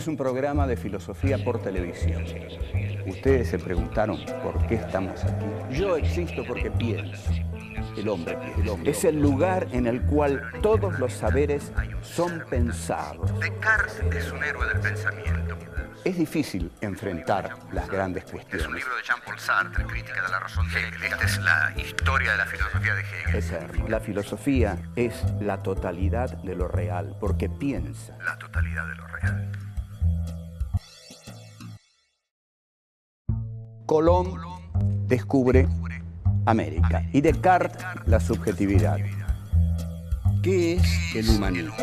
es un programa de filosofía por televisión. Ustedes se preguntaron por qué estamos aquí. Yo existo porque pienso. El hombre piensa. Es el lugar en el cual todos los saberes son pensados. Descartes es un héroe del pensamiento. Es difícil enfrentar las grandes Es cuestiones. un libro de Jean-Paul Sartre, Crítica de la razón de Hegel. Esta es la historia de la filosofía de Hegel. Eterno. La filosofía es la totalidad de lo real, porque piensa. La totalidad de lo real. Colón descubre América y Descartes la subjetividad. ¿Qué es el humanismo?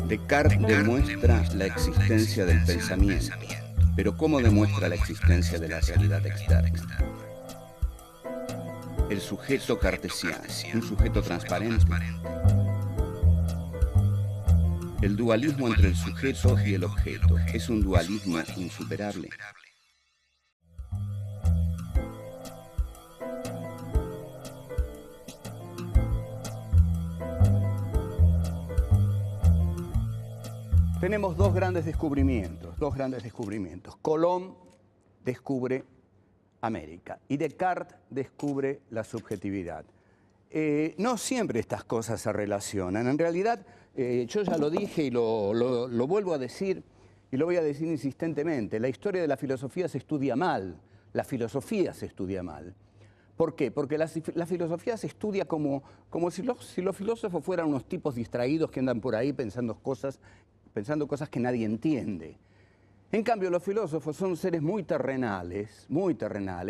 Descartes demuestra la existencia del pensamiento, pero ¿cómo demuestra la existencia de la realidad externa? El sujeto cartesiano, un sujeto transparente. El dualismo entre el sujeto y el objeto es un dualismo insuperable. Tenemos dos grandes descubrimientos. Colón descubre América y Descartes descubre la subjetividad. No siempre estas cosas se relacionan. En realidad, yo ya lo dije y lo vuelvo a decir y lo voy a decir insistentemente. La historia de la filosofía se estudia mal. La filosofía se estudia mal. ¿Por qué? Porque la filosofía se estudia como si los filósofos fueran unos tipos distraídos que andan por ahí pensando cosas que nadie entiende. En cambio, los filósofos son seres muy terrenales,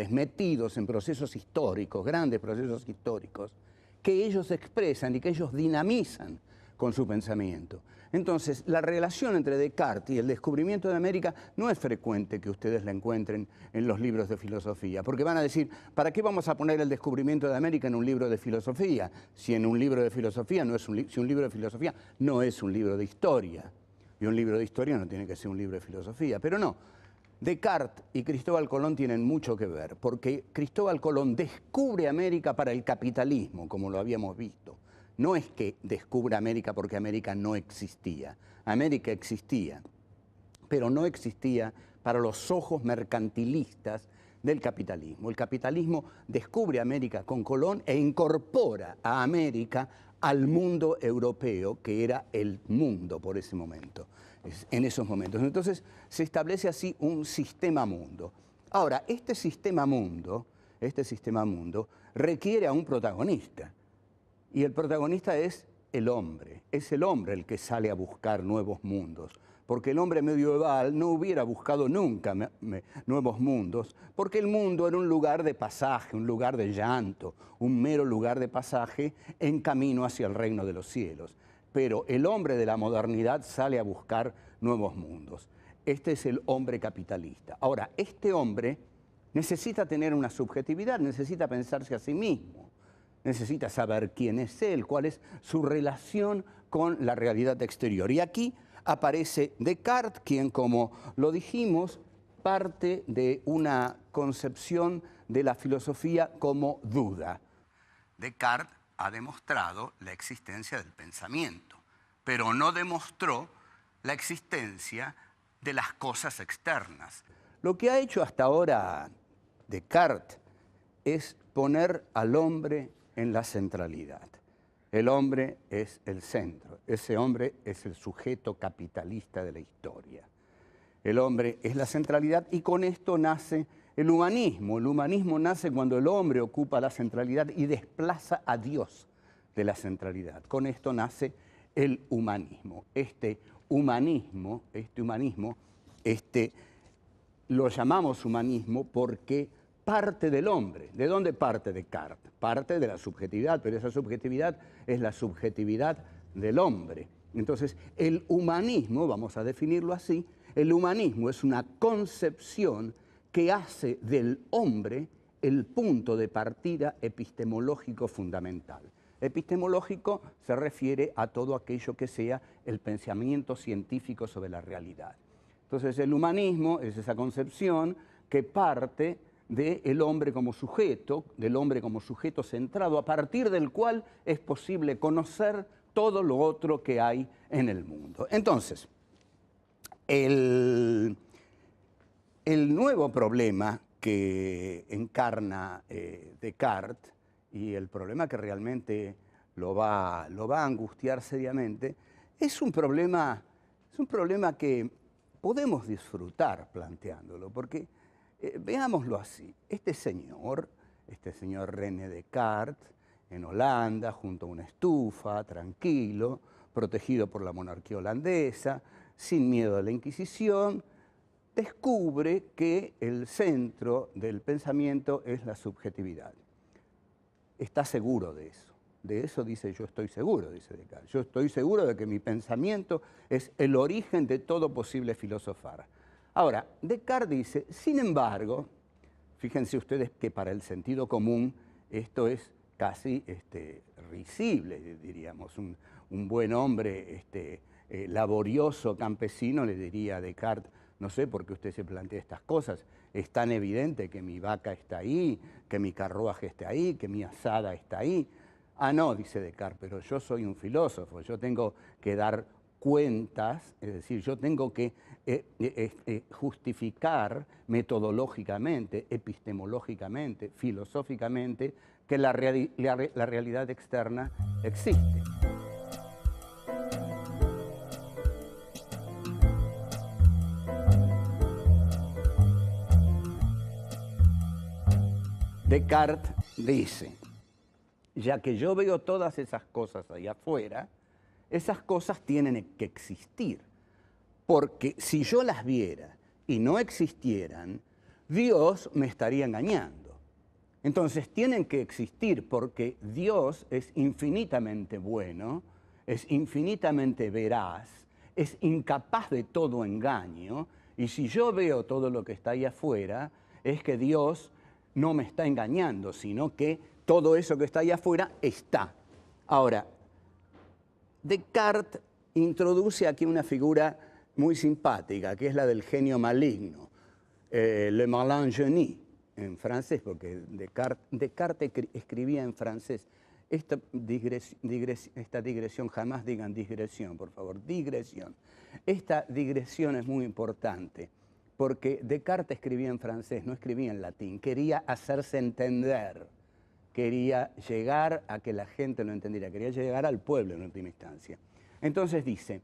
metidos en procesos históricos, grandes procesos históricos, que ellos expresan y que ellos dinamizan con su pensamiento. Entonces, la relación entre Descartes y el descubrimiento de América no es frecuente que ustedes la encuentren en los libros de filosofía, porque van a decir, ¿para qué vamos a poner el descubrimiento de América en un libro de filosofía? Si un libro de filosofía no es un libro de historia. Y un libro de historia no tiene que ser un libro de filosofía. Pero no, Descartes y Cristóbal Colón tienen mucho que ver, porque Cristóbal Colón descubre América para el capitalismo, como lo habíamos visto. No es que descubra América porque América no existía. América existía, pero no existía para los ojos mercantilistas del capitalismo. El capitalismo descubre América con Colón e incorpora a América al mundo europeo, que era el mundo por ese momento, en esos momentos. Entonces se establece así un sistema mundo. Ahora, este sistema mundo requiere a un protagonista, y el protagonista es el hombre el que sale a buscar nuevos mundos, porque el hombre medieval no hubiera buscado nunca nuevos mundos, porque el mundo era un lugar de pasaje, un lugar de llanto, un mero lugar de pasaje en camino hacia el reino de los cielos. Pero el hombre de la modernidad sale a buscar nuevos mundos. Este es el hombre capitalista. Ahora, este hombre necesita tener una subjetividad, necesita pensarse a sí mismo, necesita saber quién es él, cuál es su relación con la realidad exterior. Y aquí aparece Descartes, quien, como lo dijimos, parte de una concepción de la filosofía como duda. Descartes ha demostrado la existencia del pensamiento, pero no demostró la existencia de las cosas externas. Lo que ha hecho hasta ahora Descartes es poner al hombre en la centralidad. El hombre es el centro, ese hombre es el sujeto capitalista de la historia. El hombre es la centralidad y con esto nace el humanismo. El humanismo nace cuando el hombre ocupa la centralidad y desplaza a Dios de la centralidad. Con esto nace el humanismo. Este humanismo lo llamamos humanismo porque parte del hombre. ¿De dónde parte Descartes? Parte de la subjetividad, pero esa subjetividad es la subjetividad del hombre. Entonces, el humanismo, vamos a definirlo así, el humanismo es una concepción que hace del hombre el punto de partida epistemológico fundamental. Epistemológico se refiere a todo aquello que sea el pensamiento científico sobre la realidad. Entonces, el humanismo es esa concepción que parte del hombre como sujeto, del hombre como sujeto centrado, a partir del cual es posible conocer todo lo otro que hay en el mundo. Entonces, el nuevo problema que encarna Descartes, y el problema que realmente lo va a angustiar seriamente, es un problema que podemos disfrutar planteándolo, porque veámoslo así. Este señor René Descartes, en Holanda, junto a una estufa, tranquilo, protegido por la monarquía holandesa, sin miedo a la Inquisición, descubre que el centro del pensamiento es la subjetividad. Está seguro de eso. De eso dice, yo estoy seguro, dice Descartes. Yo estoy seguro de que mi pensamiento es el origen de todo posible filosofar. Ahora, Descartes dice, sin embargo, fíjense ustedes que para el sentido común esto es casi risible, diríamos. Un buen hombre laborioso, campesino, le diría a Descartes, no sé por qué usted se plantea estas cosas, es tan evidente que mi vaca está ahí, que mi carruaje está ahí, que mi azada está ahí. Ah, no, dice Descartes, pero yo soy un filósofo, yo tengo que dar cuentas, es decir, yo tengo que justificar metodológicamente, epistemológicamente, filosóficamente, que la realidad externa existe. Descartes dice, ya que yo veo todas esas cosas ahí afuera, esas cosas tienen que existir, porque si yo las viera y no existieran, Dios me estaría engañando. Entonces tienen que existir porque Dios es infinitamente bueno, es infinitamente veraz, es incapaz de todo engaño, y si yo veo todo lo que está ahí afuera, es que Dios no me está engañando, sino que todo eso que está ahí afuera está. Ahora, Descartes introduce aquí una figura muy simpática, que es la del genio maligno, le malin génie, en francés, porque Descartes escribía en francés. Esta digresión, jamás digan digresión, por favor, digresión. Esta digresión es muy importante, porque Descartes escribía en francés, no escribía en latín, quería hacerse entender, quería llegar a que la gente lo entendiera, quería llegar al pueblo en última instancia. Entonces dice,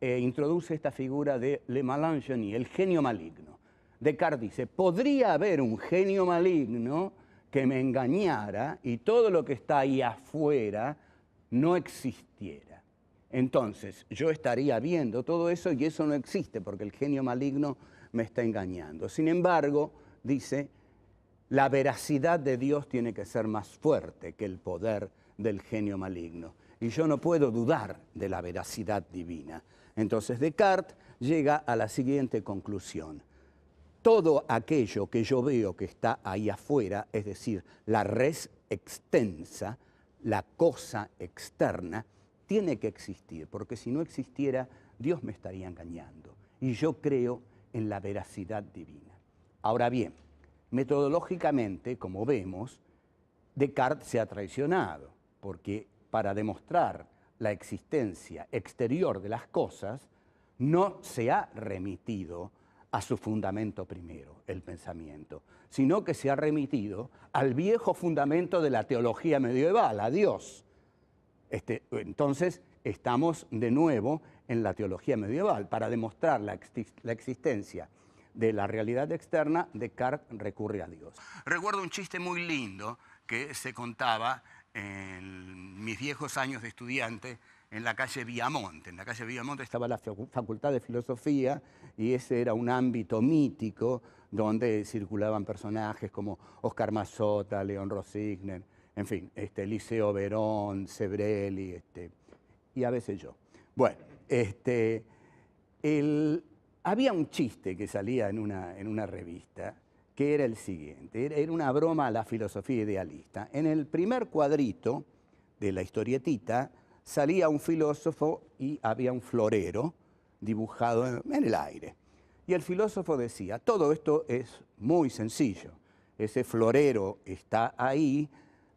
introduce esta figura de le malin génie, el genio maligno. Descartes dice, podría haber un genio maligno que me engañara y todo lo que está ahí afuera no existiera. Entonces, yo estaría viendo todo eso y eso no existe porque el genio maligno me está engañando. Sin embargo, dice, la veracidad de Dios tiene que ser más fuerte que el poder del genio maligno. Y yo no puedo dudar de la veracidad divina. Entonces Descartes llega a la siguiente conclusión. Todo aquello que yo veo que está ahí afuera, es decir, la res extensa, la cosa externa, tiene que existir, porque si no existiera, Dios me estaría engañando. Y yo creo en la veracidad divina. Ahora bien, metodológicamente, como vemos, Descartes se ha traicionado, porque para demostrar la existencia exterior de las cosas, no se ha remitido a su fundamento primero, el pensamiento, sino que se ha remitido al viejo fundamento de la teología medieval, a Dios. Entonces, estamos de nuevo en la teología medieval. Para demostrar la existencia de la realidad externa, Descartes recurre a Dios. Recuerdo un chiste muy lindo que se contaba en mis viejos años de estudiante en la calle Viamonte. En la calle Viamonte estaba la Facultad de Filosofía y ese era un ámbito mítico donde circulaban personajes como Oscar Mazzotta, León Rosigner, en fin, Liceo Verón, Sebrelli, y a veces yo. Bueno, había un chiste que salía en una revista que era el siguiente, era una broma a la filosofía idealista. En el primer cuadrito de la historietita salía un filósofo y había un florero dibujado en el aire. Y el filósofo decía, todo esto es muy sencillo, ese florero está ahí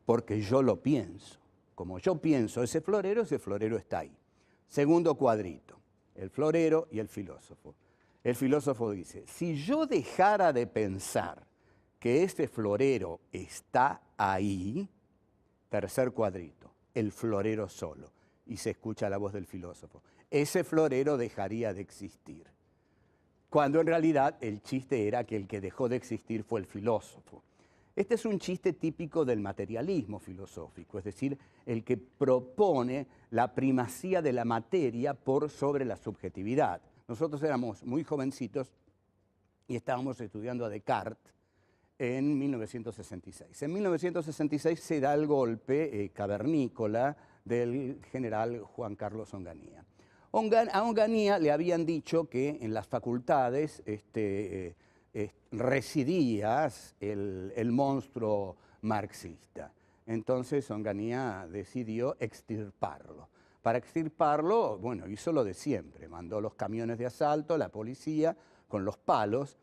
porque yo lo pienso. como yo pienso ese florero está ahí. Segundo cuadrito, el florero y el filósofo. El filósofo dice, si yo dejara de pensar que ese florero está ahí, tercer cuadrito, el florero solo, y se escucha la voz del filósofo, ese florero dejaría de existir. Cuando en realidad el chiste era que el que dejó de existir fue el filósofo. Este es un chiste típico del materialismo filosófico, es decir, el que propone la primacía de la materia por sobre la subjetividad. Nosotros éramos muy jovencitos y estábamos estudiando a Descartes en 1966. En 1966 se da el golpe cavernícola del general Juan Carlos Onganía. A Onganía le habían dicho que en las facultades residía el monstruo marxista. Entonces Onganía decidió extirparlo. Para extirparlo, bueno, hizo lo de siempre. Mandó los camiones de asalto, la policía, con los palos.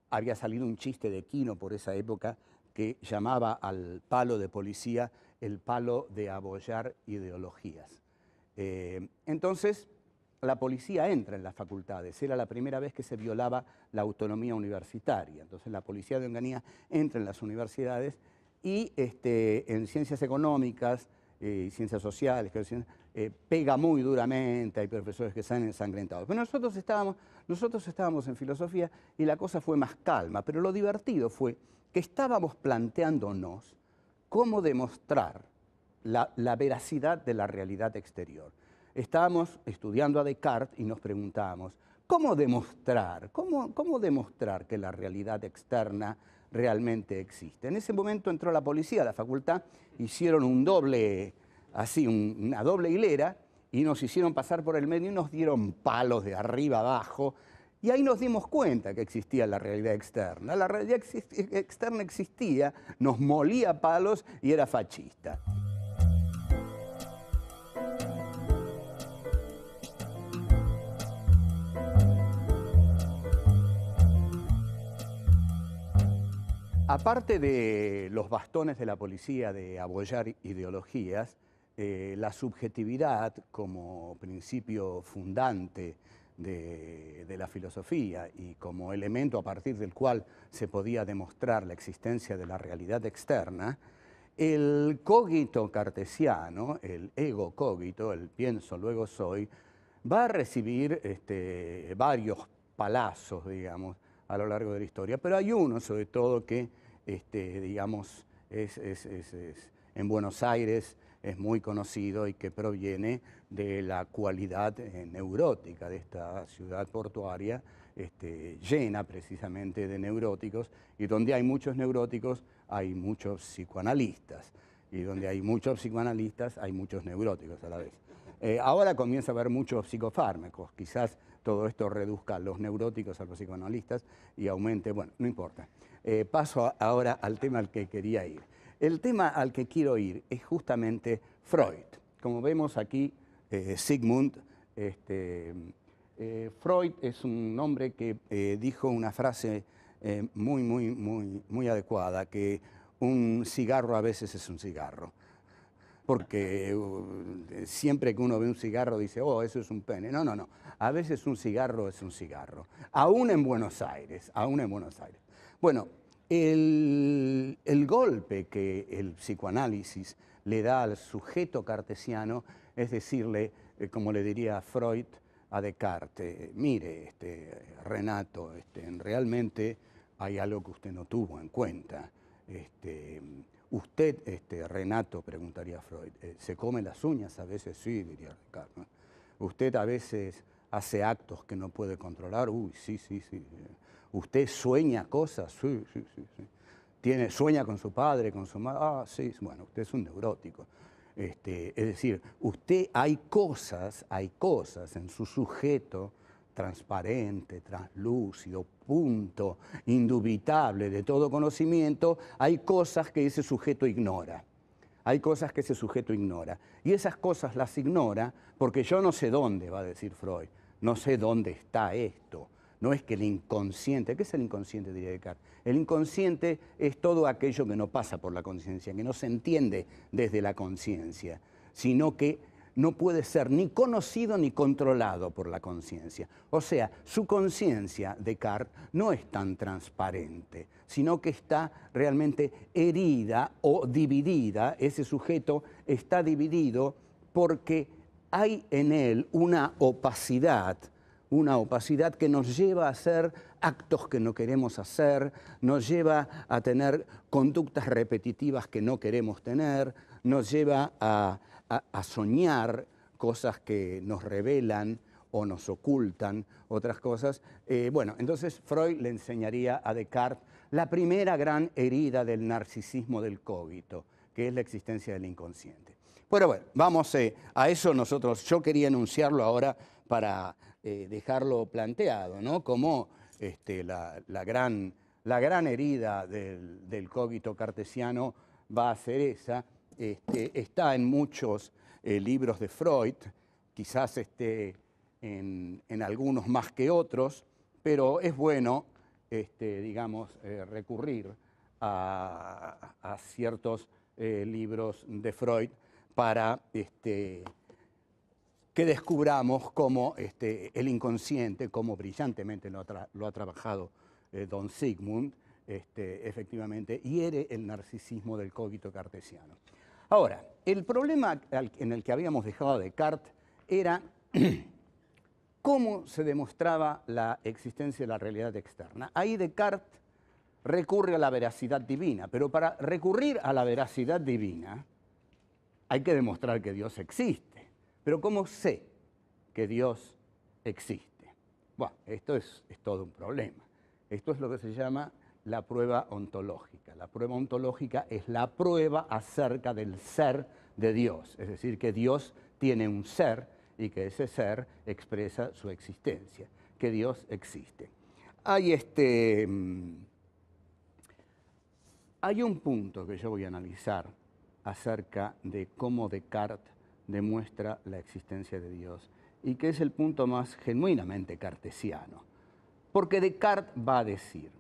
Había salido un chiste de Quino por esa época que llamaba al palo de policía el palo de abollar ideologías. Entonces, la policía entra en las facultades. Era la primera vez que se violaba la autonomía universitaria. Entonces, la policía de Onganía entra en las universidades y en ciencias económicas, ciencias sociales, pega muy duramente, hay profesores que salen ensangrentados. Pero nosotros estábamos en filosofía y la cosa fue más calma, pero lo divertido fue que estábamos planteándonos cómo demostrar la veracidad de la realidad exterior. Estábamos estudiando a Descartes y nos preguntábamos, ¿cómo demostrar que la realidad externa realmente existe? En ese momento entró la policía a la facultad, hicieron una doble hilera y nos hicieron pasar por el medio y nos dieron palos de arriba abajo y ahí nos dimos cuenta que existía la realidad externa. La realidad externa existía, nos molía palos y era fascista. Aparte de los bastones de la policía de abollar ideologías, la subjetividad como principio fundante de la filosofía y como elemento a partir del cual se podía demostrar la existencia de la realidad externa, el cogito cartesiano, el ego cogito, el pienso luego soy, va a recibir varios palazos, digamos, a lo largo de la historia, pero hay uno sobre todo que, digamos, en Buenos Aires es muy conocido y que proviene de la cualidad neurótica de esta ciudad portuaria, llena precisamente de neuróticos, y donde hay muchos neuróticos hay muchos psicoanalistas, y donde hay muchos psicoanalistas hay muchos neuróticos a la vez. Ahora comienza a haber muchos psicofármacos, quizás todo esto reduzca los neuróticos a los psicoanalistas y aumente, bueno, no importa. Paso ahora al tema al que quería ir. El tema al que quiero ir es justamente Freud. Como vemos aquí, Sigmund, Freud es un hombre que dijo una frase muy adecuada, que un cigarro a veces es un cigarro. Porque siempre que uno ve un cigarro dice, oh, eso es un pene. No, no, no. A veces un cigarro es un cigarro. Aún en Buenos Aires, aún en Buenos Aires. Bueno, el golpe que el psicoanálisis le da al sujeto cartesiano es decirle, como le diría Freud a Descartes, mire, Renato, realmente hay algo que usted no tuvo en cuenta. Usted, Renato, preguntaría Freud, ¿se come las uñas? A veces sí, diría Descartes, ¿no? Usted a veces hace actos que no puede controlar. Uy, sí. ¿Usted sueña cosas? Sí. ¿Sueña con su padre, con su madre? Ah, sí, bueno, usted es un neurótico. Es decir, hay cosas en su sujeto transparente, translúcido, punto, indubitable de todo conocimiento, hay cosas que ese sujeto ignora. Hay cosas que ese sujeto ignora. Y esas cosas las ignora porque yo no sé dónde, va a decir Freud, no sé dónde está esto. No es que el inconsciente, ¿qué es el inconsciente? Diría Descartes. El inconsciente es todo aquello que no pasa por la conciencia, que no se entiende desde la conciencia. sino que no puede ser ni conocido ni controlado por la conciencia. O sea, su conciencia, Descartes, no es tan transparente, sino que está realmente herida o dividida. Ese sujeto está dividido porque hay en él una opacidad que nos lleva a hacer actos que no queremos hacer, nos lleva a tener conductas repetitivas que no queremos tener, nos lleva a soñar cosas que nos revelan o nos ocultan otras cosas. Bueno, entonces Freud le enseñaría a Descartes la primera gran herida del narcisismo del cogito, que es la existencia del inconsciente. Pero bueno, vamos a eso yo quería enunciarlo ahora para dejarlo planteado, ¿no? Como la gran herida del cogito cartesiano va a ser esa. Está en muchos libros de Freud, quizás esté en algunos más que otros, pero es bueno, digamos, recurrir a ciertos libros de Freud para que descubramos cómo el inconsciente, cómo brillantemente lo ha trabajado don Sigmund, efectivamente hiere el narcisismo del cogito cartesiano. Ahora, el problema en el que habíamos dejado a Descartes era cómo se demostraba la existencia de la realidad externa. Ahí Descartes recurre a la veracidad divina, pero para recurrir a la veracidad divina hay que demostrar que Dios existe. Pero ¿cómo sé que Dios existe? Bueno, esto es todo un problema. Esto es lo que se llama la prueba ontológica. La prueba ontológica es la prueba acerca del ser de Dios, es decir, que Dios tiene un ser y que ese ser expresa su existencia, que Dios existe. Hay un punto que yo voy a analizar acerca de cómo Descartes demuestra la existencia de Dios y que es el punto más genuinamente cartesiano. Porque Descartes va a decir: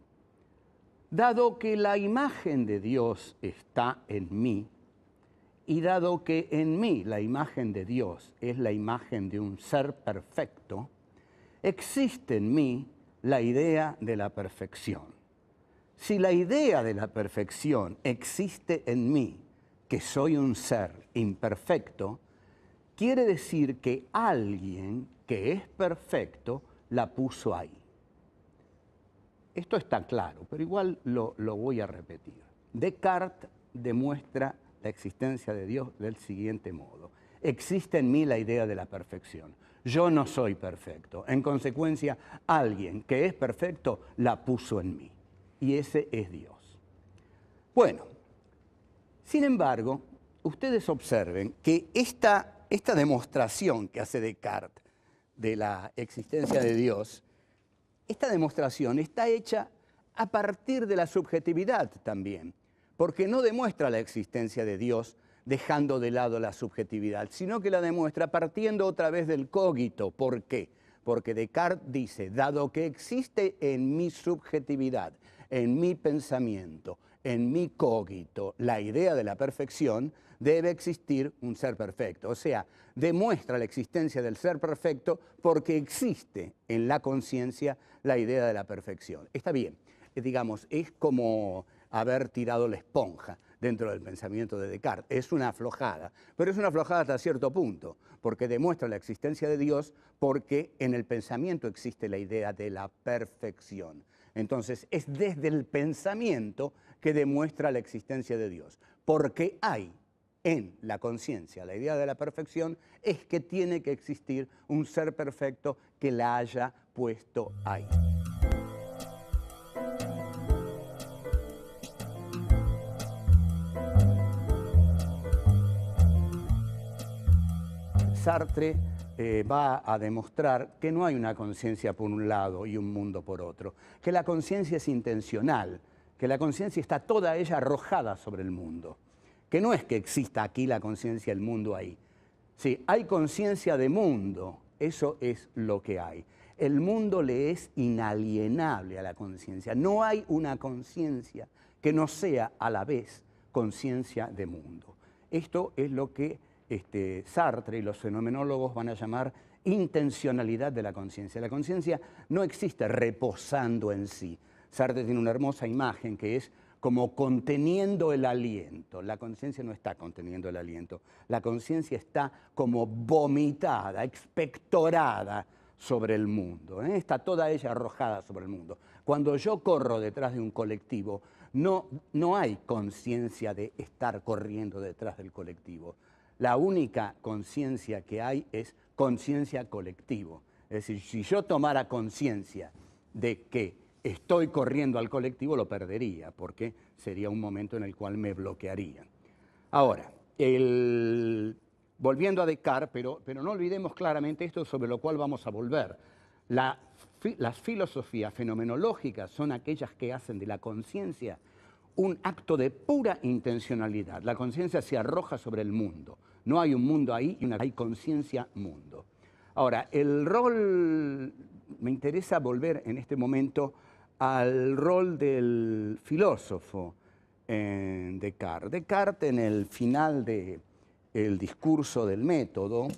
dado que la imagen de Dios está en mí, y dado que en mí la imagen de Dios es la imagen de un ser perfecto, existe en mí la idea de la perfección. Si la idea de la perfección existe en mí, que soy un ser imperfecto, quiere decir que alguien que es perfecto la puso ahí. Esto está claro, pero igual lo voy a repetir. Descartes demuestra la existencia de Dios del siguiente modo: existe en mí la idea de la perfección. Yo no soy perfecto. En consecuencia, alguien que es perfecto la puso en mí. Y ese es Dios. Bueno, sin embargo, ustedes observen que esta demostración que hace Descartes de la existencia de Dios, esta demostración está hecha a partir de la subjetividad también, porque no demuestra la existencia de Dios dejando de lado la subjetividad, sino que la demuestra partiendo otra vez del cogito. ¿Por qué? Porque Descartes dice: dado que existe en mi subjetividad, en mi pensamiento, en mi cogito, la idea de la perfección, debe existir un ser perfecto. O sea, demuestra la existencia del ser perfecto porque existe en la conciencia la idea de la perfección. Está bien, digamos, es como haber tirado la esponja dentro del pensamiento de Descartes. Es una aflojada, pero es una aflojada hasta cierto punto, porque demuestra la existencia de Dios porque en el pensamiento existe la idea de la perfección. Entonces, es desde el pensamiento que demuestra la existencia de Dios, porque hay en la conciencia la idea de la perfección, es que tiene que existir un ser perfecto que la haya puesto ahí. Sartre va a demostrar que no hay una conciencia por un lado y un mundo por otro, que la conciencia es intencional, que la conciencia está toda ella arrojada sobre el mundo, que no es que exista aquí la conciencia, el mundo ahí. Sí, hay conciencia de mundo, eso es lo que hay. El mundo le es inalienable a la conciencia. No hay una conciencia que no sea a la vez conciencia de mundo. Esto es lo que Sartre y los fenomenólogos van a llamar intencionalidad de la conciencia. La conciencia no existe reposando en sí. Sartre tiene una hermosa imagen que es como conteniendo el aliento. La conciencia no está conteniendo el aliento. La conciencia está como vomitada, expectorada sobre el mundo. Está toda ella arrojada sobre el mundo. Cuando yo corro detrás de un colectivo, no hay conciencia de estar corriendo detrás del colectivo. La única conciencia que hay es conciencia colectivo. Es decir, si yo tomara conciencia de que estoy corriendo al colectivo, lo perdería, porque sería un momento en el cual me bloquearía. Ahora, volviendo a Descartes, pero no olvidemos claramente esto sobre lo cual vamos a volver. Las filosofías fenomenológicas son aquellas que hacen de la conciencia un acto de pura intencionalidad. La conciencia se arroja sobre el mundo. No hay un mundo ahí, hay conciencia-mundo. Ahora, el rol, me interesa volver en este momento al rol del filósofo en Descartes. Descartes, en el final del discurso del método,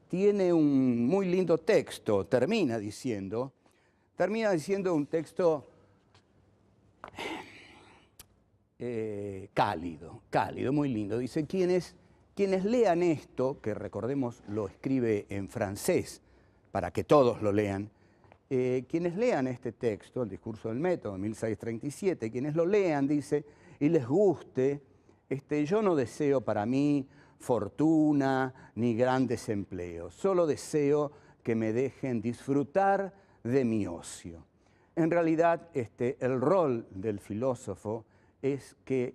tiene un muy lindo texto, termina diciendo un texto cálido, muy lindo. Dice, quienes lean esto, que recordemos lo escribe en francés, para que todos lo lean, quienes lean este texto, el discurso del método, 1637, quienes lo lean, dice, y les guste, yo no deseo para mí fortuna ni grandes empleos, solo deseo que me dejen disfrutar de mi ocio. En realidad, el rol del filósofo es que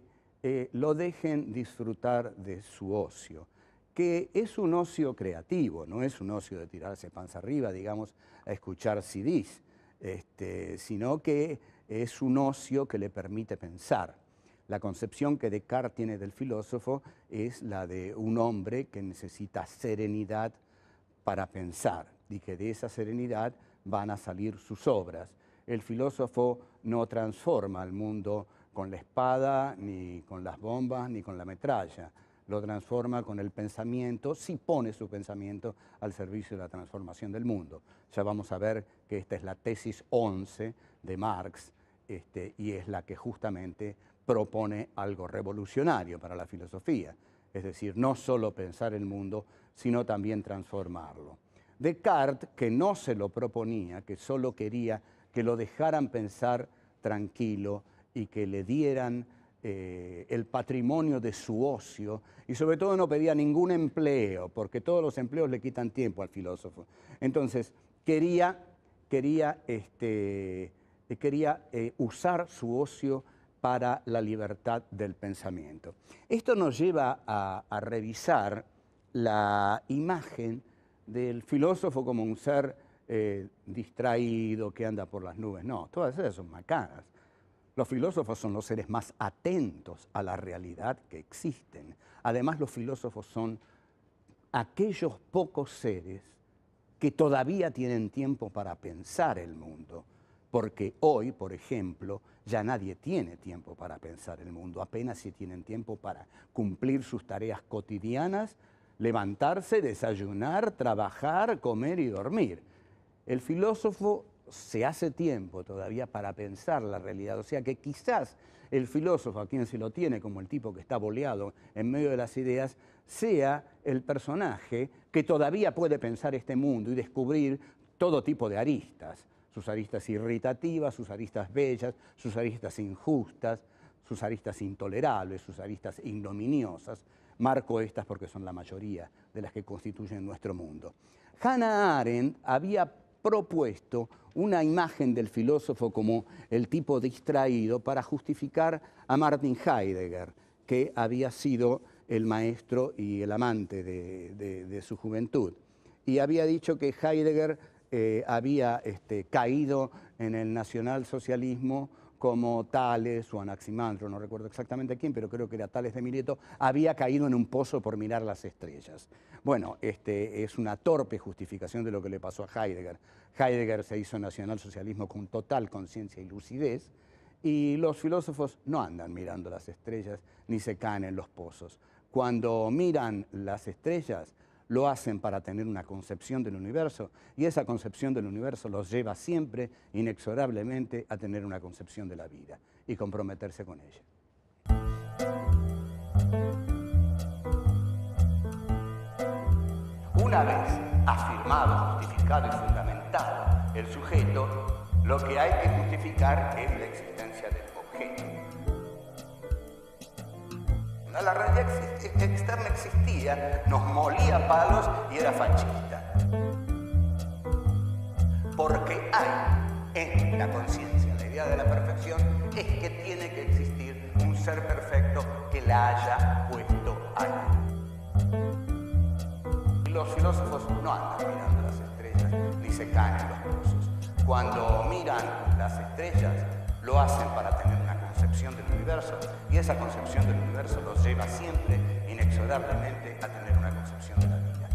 lo dejen disfrutar de su ocio, que es un ocio creativo, no es un ocio de tirarse panza arriba, digamos, a escuchar CDs, sino que es un ocio que le permite pensar. La concepción que Descartes tiene del filósofo es la de un hombre que necesita serenidad para pensar y que de esa serenidad van a salir sus obras. El filósofo no transforma al mundo con la espada, ni con las bombas, ni con la metralla. Lo transforma con el pensamiento, si pone su pensamiento al servicio de la transformación del mundo. Ya vamos a ver que esta es la tesis 11 de Marx, y es la que justamente propone algo revolucionario para la filosofía. Es decir, no solo pensar el mundo, sino también transformarlo. Descartes, que no se lo proponía, que solo quería que lo dejaran pensar tranquilo y que le dieran el patrimonio de su ocio, y sobre todo no pedía ningún empleo, porque todos los empleos le quitan tiempo al filósofo. Entonces, quería usar su ocio para la libertad del pensamiento. Esto nos lleva a revisar la imagen del filósofo como un ser distraído, que anda por las nubes. No, todas esas son macanas. Los filósofos son los seres más atentos a la realidad que existen. Además, los filósofos son aquellos pocos seres que todavía tienen tiempo para pensar el mundo. Porque hoy, por ejemplo, ya nadie tiene tiempo para pensar el mundo. Apenas si tienen tiempo para cumplir sus tareas cotidianas, levantarse, desayunar, trabajar, comer y dormir. El filósofo se hace tiempo todavía para pensar la realidad. O sea que quizás el filósofo, a quien se lo tiene como el tipo que está boleado en medio de las ideas, sea el personaje que todavía puede pensar este mundo y descubrir todo tipo de aristas. Sus aristas irritativas, sus aristas bellas, sus aristas injustas, sus aristas intolerables, sus aristas ignominiosas. Marco estas porque son la mayoría de las que constituyen nuestro mundo. Hannah Arendt había propuesto una imagen del filósofo como el tipo distraído para justificar a Martin Heidegger, que había sido el maestro y el amante de su juventud. Y había dicho que Heidegger había caído en el nacionalsocialismo como Tales o Anaximandro, no recuerdo exactamente quién, pero creo que era Tales de Mileto, había caído en un pozo por mirar las estrellas. Bueno, es una torpe justificación de lo que le pasó a Heidegger. Heidegger se hizo nacionalsocialismo con total conciencia y lucidez, y los filósofos no andan mirando las estrellas ni se caen en los pozos. Cuando miran las estrellas, lo hacen para tener una concepción del universo, y esa concepción del universo los lleva siempre, inexorablemente, a tener una concepción de la vida y comprometerse con ella. Una vez afirmado, justificado y fundamentado el sujeto, lo que hay que justificar es la existencia del objeto. La realidad externa existía, nos molía palos y era fascista. Porque hay en la conciencia, la idea de la perfección es que tiene que existir un ser perfecto que la haya puesto ahí. Los filósofos no andan mirando las estrellas ni se caen en los pozos. Cuando miran las estrellas, lo hacen para tener una concepción del universo, y esa concepción del universo los lleva siempre, inexorablemente, a tener una concepción de la vida.